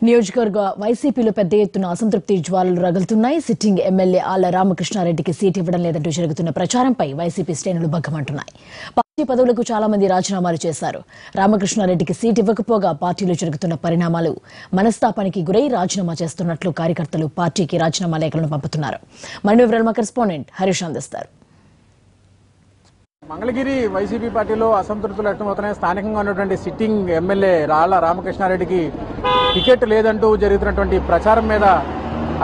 నియోజకవర్గ వైసీపీలో పెద్ద ఎత్తున అసంతృప్తి జ్వాలలు రగులుతున్నాయి. సిట్టింగ్ ఎమ్మెల్యే ఆళ్ల రామకృష్ణారెడ్డికి సీటు ఇవ్వడం లేదంటూ జరుగుతున్న ప్రచారంపై వైసీపీ శ్రేణులు భగ్గుమంటున్నాయి. పార్టీ పదవులకు చాలా మంది రాజీనామాలు చేశారు. రామకృష్ణారెడ్డికి సీటు ఇవ్వకపోగా పార్టీలో జరుగుతున్న పరిణామాలు మనస్తాపానికి గురై రాజీనామా చేస్తున్నట్లు కార్యకర్తలు పార్టీకి రాజీనామా లేఖలను పంపుతున్నారు. మరిన్ని వివరాలు మా కరెస్పాండెంట్ హరీష్ అందిస్తారు. మంగళగిరి వైసీపీ పార్టీలో అసంతృప్తులు వ్యక్తమవుతున్నాయి. స్థానికంగా ఉన్నటువంటి సిట్టింగ్ ఎమ్మెల్యే ఆళ్ల రామకృష్ణారెడ్డికి టికెట్ లేదంటూ జరుగుతున్నటువంటి ప్రచారం మీద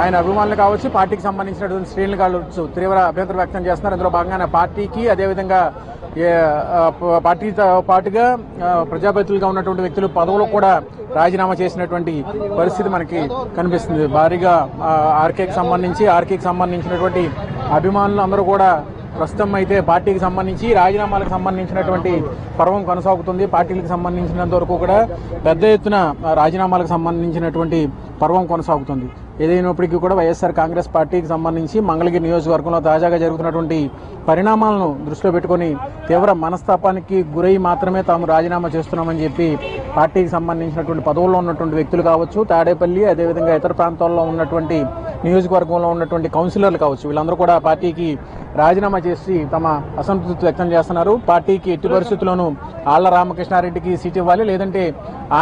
ఆయన అభిమానులు కావచ్చు, పార్టీకి సంబంధించినటువంటి శ్రేణులు కావచ్చు తీవ్ర అభ్యంతరం వ్యక్తం చేస్తున్నారు. అందులో భాగంగానే పార్టీకి అదేవిధంగా పార్టీతో పాటుగా ప్రజాప్రతినిధులుగా ఉన్నటువంటి వ్యక్తులు పదవులు కూడా రాజీనామా చేసినటువంటి పరిస్థితి మనకి కనిపిస్తుంది. భారీగా ఆర్కేకి సంబంధించినటువంటి అభిమానులు అందరూ కూడా ప్రస్తుతం అయితే పార్టీకి సంబంధించి రాజీనామాలకు సంబంధించినటువంటి పర్వం కొనసాగుతుంది. పార్టీలకు సంబంధించినంత వరకు కూడా పెద్ద ఎత్తున రాజీనామాలకు సంబంధించినటువంటి పర్వం కొనసాగుతుంది. ఏదైనప్పటికీ కూడా వైఎస్ఆర్ కాంగ్రెస్ పార్టీకి సంబంధించి మంగళగిరి నియోజకవర్గంలో తాజాగా జరుగుతున్నటువంటి పరిణామాలను దృష్టిలో పెట్టుకుని తీవ్ర మనస్తాపానికి గురై మాత్రమే తాము రాజీనామా చేస్తున్నామని చెప్పి పార్టీకి సంబంధించినటువంటి పదవుల్లో ఉన్నటువంటి వ్యక్తులు కావచ్చు, తాడేపల్లి అదేవిధంగా ఇతర ప్రాంతాల్లో ఉన్నటువంటి నియోజకవర్గంలో ఉన్నటువంటి కౌన్సిలర్లు కావచ్చు, వీళ్ళందరూ కూడా పార్టీకి రాజీనామా చేసి తమ అసంతృప్తి వ్యక్తం చేస్తున్నారు. పార్టీకి ఎట్టి పరిస్థితుల్లోనూ ఆళ్ల రామకృష్ణారెడ్డికి సీటు ఇవ్వాలి, లేదంటే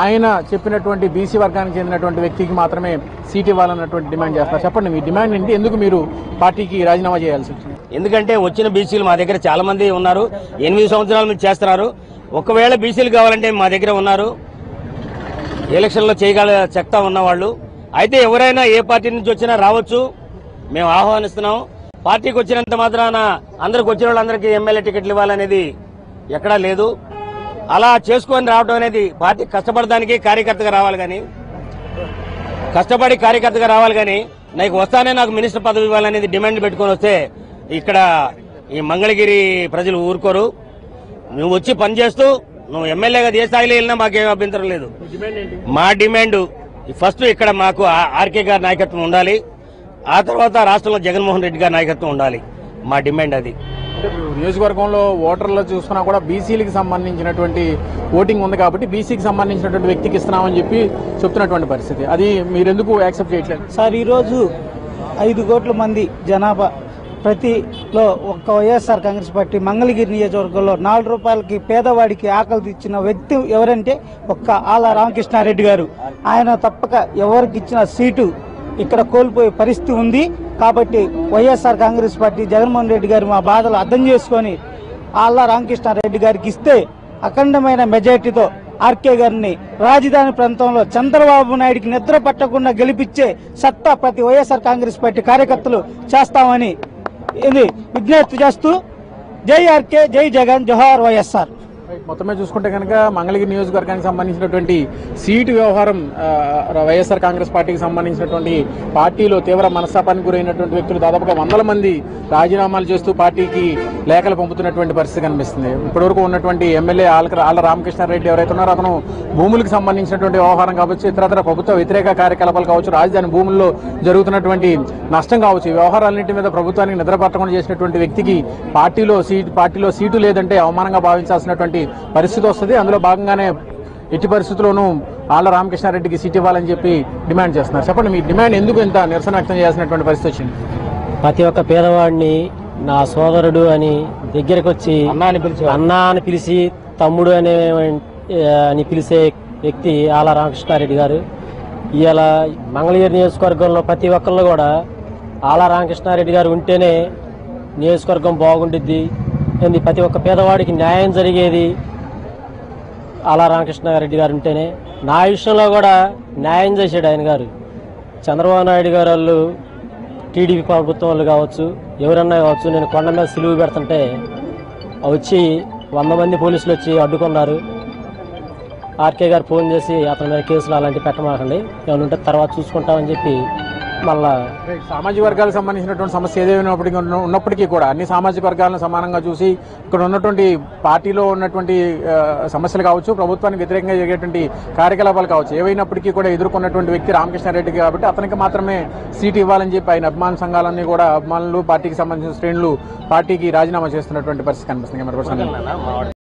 ఆయన చెప్పినటువంటి బీసీ వర్గానికి చెందినటువంటి వ్యక్తికి మాత్రమే సీటు ఇవ్వాలన్నటువంటి డిమాండ్ చేస్తున్నారు. చెప్పండి, మీ డిమాండ్ ఏంటి? ఎందుకు మీరు పార్టీకి రాజీనామా చేయాల్సి వచ్చింది? ఎందుకంటే వచ్చిన బీసీలు మా దగ్గర చాలా మంది ఉన్నారు. 8 సంవత్సరాల నుంచి చేస్తున్నారు. ఒకవేళ బీసీలు కావాలంటే మా దగ్గర ఉన్నారు, ఎలక్షన్లో చేయగల చెక్తా ఉన్నవాళ్ళు. అయితే ఎవరైనా ఏ పార్టీ నుంచి వచ్చినా రావచ్చు, మేము ఆహ్వానిస్తున్నాం. పార్టీకి వచ్చినంత మాత్రాన అందరికి వచ్చిన వాళ్ళందరికీ ఎమ్మెల్యే టికెట్లు ఇవ్వాలనేది ఎక్కడా లేదు. అలా చేసుకొని రావడం అనేది పార్టీ కష్టపడడానికి కార్యకర్తగా రావాలి కానీ నాకు వస్తానే నాకు మినిస్టర్ పదవి ఇవ్వాలనేది డిమాండ్ పెట్టుకొని వస్తే ఇక్కడ ఈ మంగళగిరి ప్రజలు ఊరుకోరు. నువ్వు వచ్చి పనిచేస్తూ నువ్వు ఎమ్మెల్యేగా ఏ స్థాయిలో వెళ్ళినా మాకేం అభ్యంతరం లేదు. మా డిమాండ్ ఫస్ట్ ఇక్కడ మాకు ఆర్కే గారి నాయకత్వం ఉండాలి, ఆ తర్వాత రాష్ట్రంలో జగన్మోహన్ రెడ్డి గారి నాయకత్వం ఉండాలి. మా డిమాండ్ అది. నియోజకవర్గంలో ఓటర్లు చూసుకున్నా కూడా బీసీలకు సంబంధించినటువంటి ఓటింగ్ ఉంది కాబట్టి బీసీకి సంబంధించినటువంటి వ్యక్తికి ఇస్తున్నామని చెప్పి చెప్తున్నటువంటి పరిస్థితి, అది మీరెందుకు యాక్సెప్ట్ చేయట్లేదు? సార్, ఈరోజు 5 కోట్ల మంది జనాభా ప్రతిలో ఒక్క వైఎస్ఆర్ కాంగ్రెస్ పార్టీ మంగళగిరి నియోజకవర్గంలో 4 రూపాయలకి పేదవాడికి ఆకలి తెచ్చిన వ్యక్తి ఎవరంటే ఒక్క ఆళ్ల రామకృష్ణారెడ్డి గారు. ఆయన తప్పక ఎవరికి ఇచ్చిన సీటు ఇక్కడ కోల్పోయే పరిస్థితి ఉంది. కాబట్టి వైఎస్ఆర్ కాంగ్రెస్ పార్టీ జగన్మోహన్ రెడ్డి గారు మా బాధలు అర్థం చేసుకొని ఆళ్ల రామకృష్ణారెడ్డి గారికి ఇస్తే అఖండమైన మెజార్టీతో ఆర్కే గారిని రాజధాని ప్రాంతంలో చంద్రబాబు నాయుడికి నిద్ర పట్టకుండా గెలిపించే సత్తా ప్రతి వైఎస్ఆర్ కాంగ్రెస్ పార్టీ కార్యకర్తలు చేస్తామని ఇది విజ్ఞప్తి చేస్తూ జై ఆర్కే, జై జగన్, జోహార్ వైఎస్ఆర్. మొత్తమే చూసుకుంటే కనుక మంగళగిరి నియోజకవర్గానికి సంబంధించినటువంటి సీటు వ్యవహారం వైఎస్ఆర్ కాంగ్రెస్ పార్టీకి సంబంధించినటువంటి పార్టీలో తీవ్ర మనస్తాపానికి గురైనటువంటి వ్యక్తులు దాదాపుగా 100 మంది రాజీనామాలు చేస్తూ పార్టీకి లేఖలు పంపుతున్నటువంటి పరిస్థితి కనిపిస్తుంది. ఇప్పటివరకు ఉన్నటువంటి ఎమ్మెల్యే ఆళ్ల రామకృష్ణారెడ్డి ఎవరైతే ఉన్నారో అతను భూములకు సంబంధించినటువంటి వ్యవహారం కావచ్చు, ఇతరత్ర ప్రభుత్వ వ్యతిరేక కార్యకలాపాలు కావచ్చు, రాజధాని భూముల్లో జరుగుతున్నటువంటి నష్టం కావచ్చు, ఈ వ్యవహారాలన్నింటి మీద ప్రభుత్వానికి నిద్ర పట్టకుండా చేసినటువంటి వ్యక్తికి పార్టీలో సీటు లేదంటే అవమానంగా భావించాల్సినటువంటి పరిస్థితి వస్తుంది. అందులో భాగంగానే ఎట్టి పరిస్థితుల్లోనూ ఆళ్ల రామకృష్ణారెడ్డికి సీట్ ఇవ్వాలని చెప్పి డిమాండ్ చేస్తున్నారు. చెప్పండి, మీ డిమాండ్ ఎందుకు ఇంత నిరసన వ్యక్తం చేయాల్సినటువంటి పరిస్థితి వచ్చింది? ప్రతి ఒక్క పేదవాడిని నా సోదరుడు అని దగ్గరకు వచ్చి అన్నా అని పిలిచి తమ్ముడు అని పిలిచే వ్యక్తి ఆళ్ల రామకృష్ణారెడ్డి గారు. ఇవాళ మంగళగిరి నియోజకవర్గంలో ప్రతి ఒక్కళ్ళు కూడా ఆళ్ల రామకృష్ణారెడ్డి గారు ఉంటేనే నియోజకవర్గం బాగుండిద్ది, ప్రతి ఒక్క పేదవాడికి న్యాయం జరిగేది ఆళ్ల రామకృష్ణారెడ్డి గారు ఉంటేనే. నా విషయంలో కూడా న్యాయం చేశాడు ఆయన గారు. చంద్రబాబు నాయుడు గారు వాళ్ళు టీడీపీ ప్రభుత్వం వాళ్ళు కావచ్చు, ఎవరన్నా కావచ్చు, నేను కొండ మీద సిలువు పెడుతుంటే వచ్చి 100 మంది పోలీసులు వచ్చి అడ్డుకున్నారు. ఆర్కే గారు ఫోన్ చేసి అతని మీద కేసులు అలాంటివి పెట్టమాకండి, ఏమైనా ఉంటే తర్వాత చూసుకుంటామని చెప్పి మళ్ళా సామాజిక వర్గాలకు సంబంధించినటువంటి సమస్య ఏదైనప్పటికీ ఉన్నప్పటికీ కూడా అన్ని సామాజిక వర్గాలను సమానంగా చూసి ఇక్కడ ఉన్నటువంటి పార్టీలో ఉన్నటువంటి సమస్యలు కావచ్చు, ప్రభుత్వానికి వ్యతిరేకంగా జరిగేటువంటి కార్యకలాపాలు కావచ్చు, ఏవైనప్పటికీ కూడా ఎదుర్కొన్నటువంటి వ్యక్తి రామకృష్ణారెడ్డి కాబట్టి అతనికి మాత్రమే సీటు ఇవ్వాలని చెప్పి ఆయన అభిమాన సంఘాలన్నీ కూడా అభిమానులు, పార్టీకి సంబంధించిన శ్రేణులు పార్టీకి రాజీనామా చేస్తున్నటువంటి పరిస్థితి కనిపిస్తుంది.